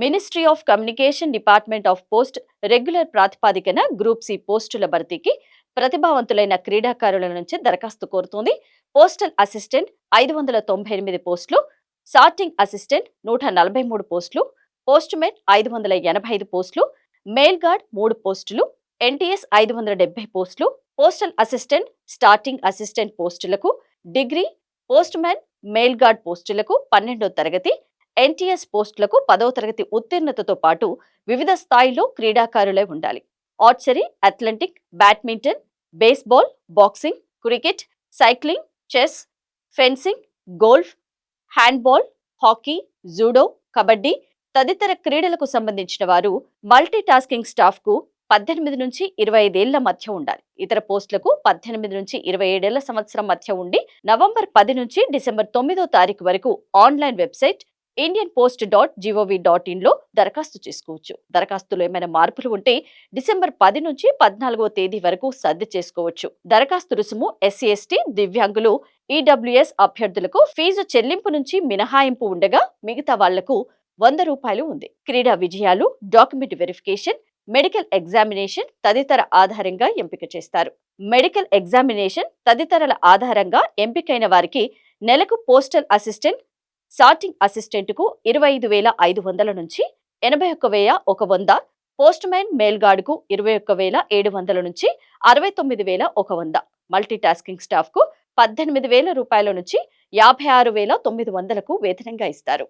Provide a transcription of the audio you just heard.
Ministry of communication department of post regular ప్రాతిపాదికన group C పోస్టుల భర్తీకి ప్రతిభావంతులైన క్రీడాకారుల నుంచి దరఖాస్తు కోరుతోంది. పోస్టల్ అసిస్టెంట్ 598 పోస్టులు, సార్టింగ్ అసిస్టెంట్ 143 పోస్టులు, పోస్ట్మెన్ 585 పోస్టులు, మెయిల్ గార్డ్ 3 పోస్టులు, ఎన్టీఎస్ 570 పోస్టులు, పోస్టల్ అసిస్టెంట్, స్టార్టింగ్ అసిస్టెంట్ పోస్టులకు డిగ్రీ, పోస్ట్మెన్, మెయిల్ గార్డ్ పోస్టులకు 12వ తరగతి, ఎన్టీఎస్ పోస్టులకు 10వ తరగతి ఉత్తీర్ణతతో పాటు వివిధ స్థాయిలో క్రీడాకారులై ఉండాలి. Archery, athletic, badminton, baseball, boxing, cricket, cycling, chess, fencing, golf, handball, hockey, judo, kabaddi తదితర క్రీడలకు సంబంధించిన వారు మల్టీ టాస్కింగ్ స్టాఫ్ కు 18 నుంచి 25 ఏళ్ల మధ్య ఉండాలి. ఇతర పోస్టులకు 18 నుంచి 27 ఏళ్ల సంవత్సరం మధ్య ఉండి నవంబర్ 10 నుంచి డిసెంబర్ 9వ తారీఖు వరకు ఆన్లైన్ వెబ్సైట్ indianpost.gov.in లో దరఖాస్తు చేసుకోవచ్చు. దరఖాస్తులో ఏమైనా మార్పులు ఉంటే డిసెంబర్ 10 నుంచి 14వ తేదీ వరకు సర్ది చేసుకోవచ్చు. దరఖాస్తు రుసుము ఎస్సీ, ఎస్టీ, దివ్యాంగులు, ఈడబ్ల్యూఎస్ అభ్యర్థులకు ఫీజు చెల్లింపు నుంచి మినహాయింపు ఉండగా మిగతా వాళ్లకు ₹100 ఉంది. క్రీడా విజయాలు, డాక్యుమెంట్ వెరిఫికేషన్, మెడికల్ ఎగ్జామినేషన్ తదితర ఆధారంగా ఎంపిక చేస్తారు. మెడికల్ ఎగ్జామినేషన్ తదితరల ఆధారంగా ఎంపికైన వారికి నెలకు పోస్టల్ అసిస్టెంట్, సార్టింగ్ అసిస్టెంట్ కు 25,500 నుంచి 81,100, పోస్ట్ మ్యాన్, మెయిల్ గార్డ్ కు 21,700 నుంచి 69,100, మల్టీ టాస్కింగ్ స్టాఫ్ కు ₹18,000 నుంచి 56,900 వేతనంగా ఇస్తారు.